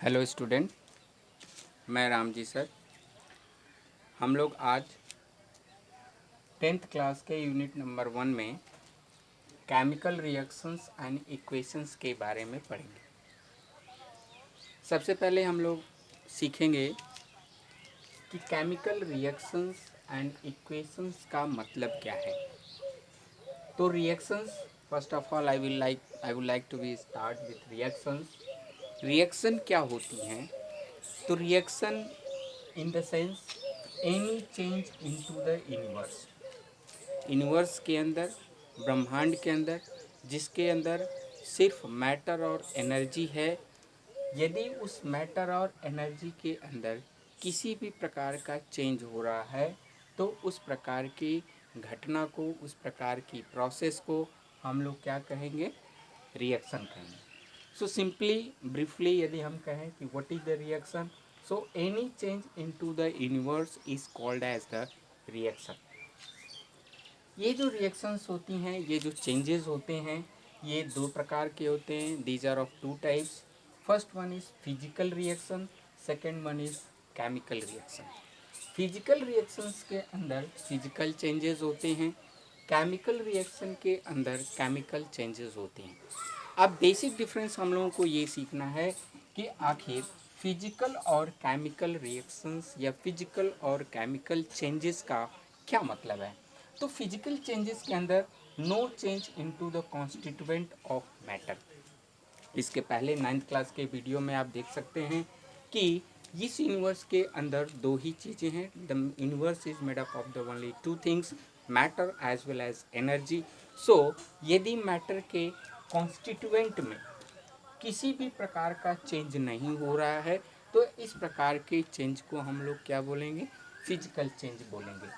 Hello student, मैं Ram ji sir. हम लोग आज 10th क्लास के यूनिट नंबर 1 में केमिकल रिएक्शंस एंड इक्वेशंस के बारे में पढ़ेंगे। सबसे पहले हम लोग सीखेंगे कि केमिकल रिएक्शंस एंड इक्वेशंस का मतलब क्या है। तो reactions, first of all I would like to be start with reactions. Reaction क्या होती हैं? तो reaction in the sense any change into the universe, universe के अंदर, ब्रह्मांड के अंदर, जिसके अंदर सिर्फ मैटर और एनर्जी है। यदि उस मैटर और एनर्जी के अंदर किसी भी प्रकार का चेंज हो रहा है तो उस प्रकार की घटना को, उस प्रकार की प्रोसेस को हम लोग क्या कहेंगे? रिएक्शन कहेंगे। सो सिंपली ब्रीफली यदि हम कहें कि what is the reaction, so any change into the universe is called as the reaction. ये जो रिएक्शंस होती हैं, ये जो चेंजेस होते हैं, ये दो प्रकार के होते हैं। These are of two types. First one is physical reaction, second one is chemical reaction. Physical reactions के अंदर फिजिकल चेंजेस होते हैं, केमिकल रिएक्शन के अंदर केमिकल चेंजेस होते हैं। अब बेसिक डिफरेंस हम लोगों को ये सीखना है कि आखिर फिजिकल और केमिकल रिएक्शंस या फिजिकल और केमिकल चेंजेस का क्या मतलब है। तो फिजिकल चेंजेस के अंदर no change into the constituent of matter. इसके पहले 9th क्लास के वीडियो में आप देख सकते हैं कि इस यूनिवर्स के अंदर दो ही चीज़ें हैं। The universe is made up of the only two things, matter as well as energy. So यदि मैटर के कॉन्स्टिट्यूएंट में किसी भी प्रकार का चेंज नहीं हो रहा है तो इस प्रकार के चेंज को हम लोग क्या बोलेंगे? फिजिकल चेंज बोलेंगे।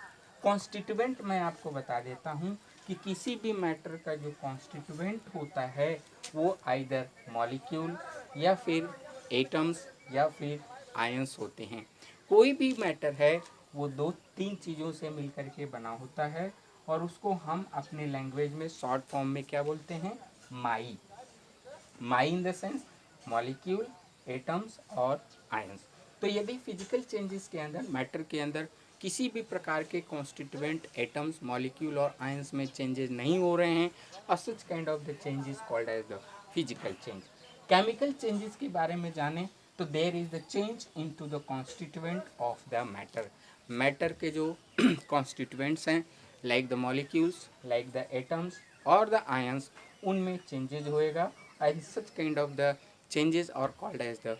कॉन्स्टिट्यूएंट मैं आपको बता देता हूँ कि किसी भी मैटर का जो कॉन्स्टिट्यूएंट होता है वो आइदर मॉलिक्यूल या फिर एटम्स या फिर आयंस होते हैं। कोई भी मैटर है वो दो तीन चीज़ों से मिलकर के बना होता है और उसको हम अपने लैंग्वेज में शॉर्ट फॉर्म में क्या बोलते हैं? माई। माई in the sense molecule, atoms और आयंस। तो यदि फिजिकल चेंजेस के अंदर, मैटर के अंदर किसी भी प्रकार के कॉन्स्टिट्यूएंट, एटम्स, मॉलिक्यूल और आयंस में चेंजेस नहीं हो रहे हैं, और such kind of the changes called as the physical change. Chemical changes के बारे में जानें तो there is the change into the constituent of the matter. Matter के जो कॉन्स्टिट्यूएंट्स हैं, like the molecules, like the atoms और द आयंस, उनमें चेंजेज होएगा। and such kind of the changes are called as the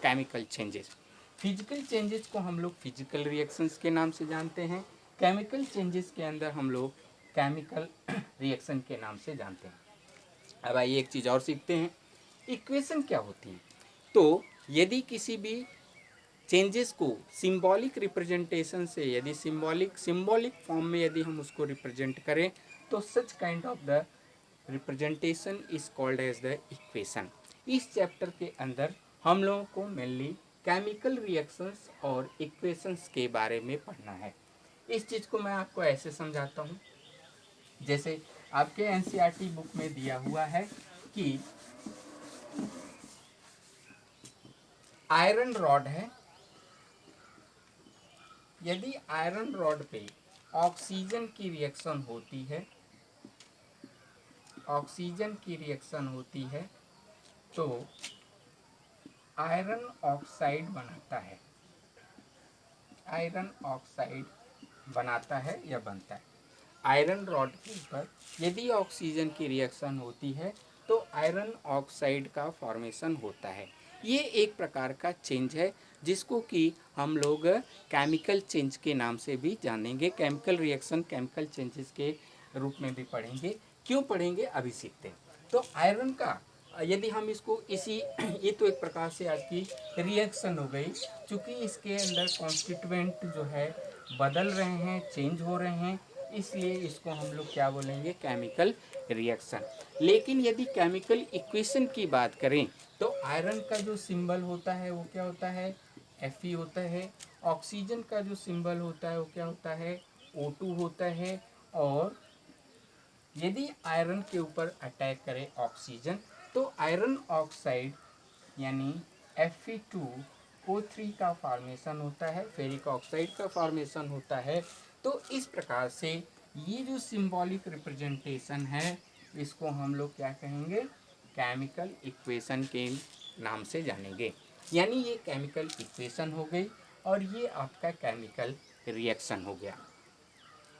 chemical changes. Physical changes को हम लोग physical reactions के नाम से जानते हैं। केमिकल चेंजेस के अंदर हम लोग केमिकल रिएक्शन के नाम से जानते हैं। अब आइए एक चीज़ और सीखते हैं, इक्वेशन क्या होती है। तो यदि किसी भी चेंजेस को सिंबॉलिक रिप्रेजेंटेशन से, यदि सिंबॉलिक फॉर्म में यदि हम उसको रिप्रेजेंट करें तो such kind of the representation is called as the equation. इस चैप्टर के अंदर हम लोगों को मेनली केमिकल रिएक्शंस और इक्वेशंस के बारे में पढ़ना है। इस चीज़ को मैं आपको ऐसे समझाता हूँ, जैसे आपके एनसीईआरटी बुक में दिया हुआ है कि आयरन रॉड है। यदि आयरन रॉड पे ऑक्सीजन की रिएक्शन होती है, ऑक्सीजन की रिएक्शन होती है तो आयरन ऑक्साइड बनाता है, आयरन ऑक्साइड बनाता है या बनता है। आयरन रॉड के ऊपर यदि ऑक्सीजन की रिएक्शन होती है तो आयरन ऑक्साइड का फॉर्मेशन होता है। ये एक प्रकार का चेंज है जिसको कि हम लोग केमिकल चेंज के नाम से भी जानेंगे। केमिकल रिएक्शन केमिकल चेंजेस के रूप में भी पढ़ेंगे। क्यों पढ़ेंगे अभी सीखते हैं। तो आयरन का यदि हम इसको इसी ये तो एक प्रकार से आज की रिएक्शन हो गई, क्योंकि इसके अंदर कॉन्स्टिट्यूएंट जो है बदल रहे हैं, चेंज हो रहे हैं, इसलिए इसको हम लोग क्या बोलेंगे? Chemical reaction. लेकिन यदि केमिकल इक्वेशन की बात करें तो आयरन का जो सिंबल होता है वो क्या होता है? Fe होता है। ऑक्सीजन का जो सिंबल होता है वो क्या होता है? O2 होता है। और यदि आयरन के ऊपर अटैक करे ऑक्सीजन तो आयरन ऑक्साइड यानी Fe2O3 का फॉर्मेशन होता है, फेरिक ऑक्साइड का फॉर्मेशन होता है। तो इस प्रकार से ये जो सिंबॉलिक रिप्रेजेंटेशन है इसको हम लोग क्या कहेंगे, केमिकल इक्वेशन के नाम से जानेंगे। यानी ये केमिकल इक्वेशन हो गई और ये आपका केमिकल रिएक्शन हो गया।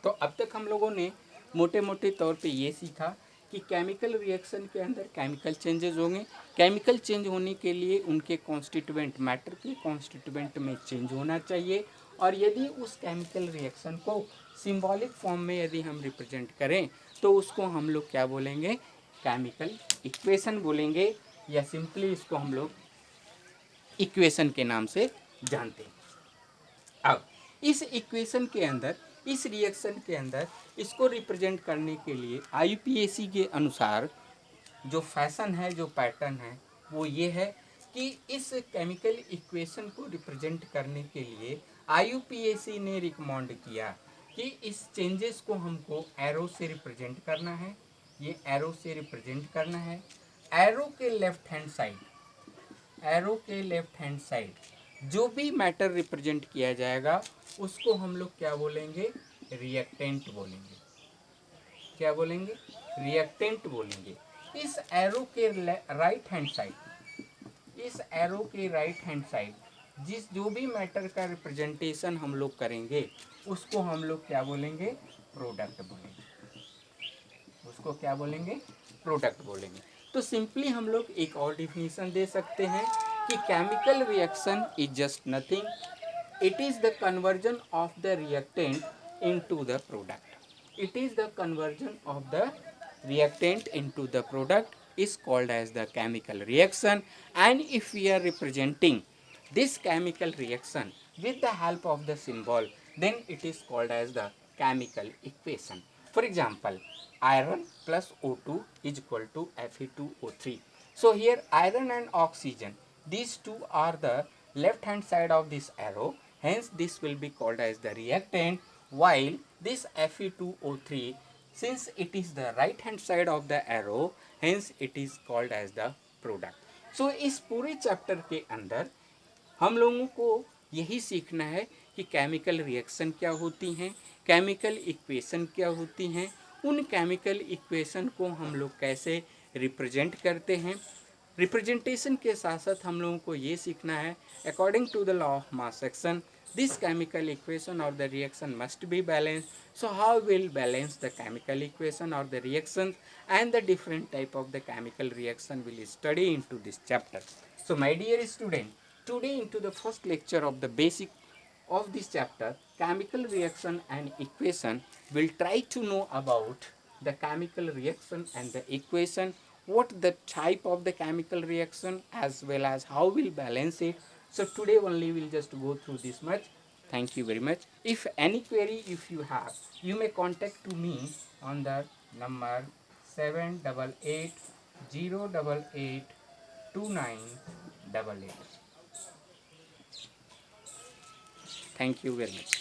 तो अब तक हम लोगों ने मोटे मोटे तौर पे ये सीखा कि केमिकल रिएक्शन के अंदर केमिकल चेंजेस होंगे। केमिकल चेंज होने के लिए उनके कॉन्स्टिट्यूएंट, मैटर के कॉन्स्टिट्यूएंट में चेंज होना चाहिए। और यदि उस केमिकल रिएक्शन को सिंबॉलिक फॉर्म में यदि हम रिप्रेजेंट करें तो उसको हम लोग क्या बोलेंगे, केमिकल इक्वेशन बोलेंगे, या सिंपली इसको हम लोग इक्वेशन के नाम से जानते हैं। अब इस इक्वेशन के अंदर, इस रिएक्शन के अंदर इसको रिप्रेजेंट करने के लिए आईयूपीएसी के अनुसार जो फैशन है, जो पैटर्न है वो ये है कि इस केमिकल इक्वेशन को रिप्रेजेंट करने के लिए आईयूपीएसी ने रिकमेंड किया कि इस चेंजेस को हमको एरो से रिप्रेजेंट करना है। ये एरो से रिप्रेजेंट करना है। एरो के लेफ्ट हैंड साइड, एरो के लेफ्ट हैंड साइड जो भी मैटर रिप्रेजेंट किया जाएगा उसको हम लोग क्या बोलेंगे, रिएक्टेंट बोलेंगे। क्या बोलेंगे, रिएक्टेंट बोलेंगे। इस एरो के राइट हैंड साइड, इस एरो के राइट हैंड साइड जिस जो भी मैटर का रिप्रेजेंटेशन हम लोग करेंगे उसको हम लोग क्या बोलेंगे, प्रोडक्ट बोलेंगे। उसको क्या बोलेंगे, प्रोडक्ट बोलेंगे। तो सिंपली हम लोग एक और डिफिनीशन दे सकते हैं कि chemical reaction is just nothing, it is the conversion of the reactant into the product. It is the conversion of the reactant into the product is called as the chemical reaction. And if we are representing this chemical reaction with the help of the symbol, then it is called as the chemical equation. For example, iron plus O2 is equal to Fe2O3. So here iron and oxygen, these two are the left hand side of this arrow, hence this will be called as the reactant, while this Fe2O3, since it is the right hand side of the arrow, hence it is called as the product. So इस पूरे chapter के अंदर हम लोगों को यही सीखना है कि केमिकल रिएक्शन क्या होती हैं, केमिकल इक्वेशन क्या होती हैं, उन केमिकल इक्वेशन को हम लोग कैसे रिप्रेजेंट करते हैं। रिप्रेजेंटेशन के साथ साथ हम लोगों को ये सीखना है, according to the law of mass action this chemical equation or the reaction must be balanced. So how will balance the chemical equation or the reactions, and the different type of the chemical reaction will study into this chapter. So my dear student, today into the first lecture of the basic of this chapter, chemical reaction and equation, will try to know about the chemical reaction and the equation, what the type of the chemical reaction as well as how we'll balance it. So today only we'll just go through this much. Thank you very much. If any query if you have, you may contact to me on the number 788-088-2988. Thank you very much.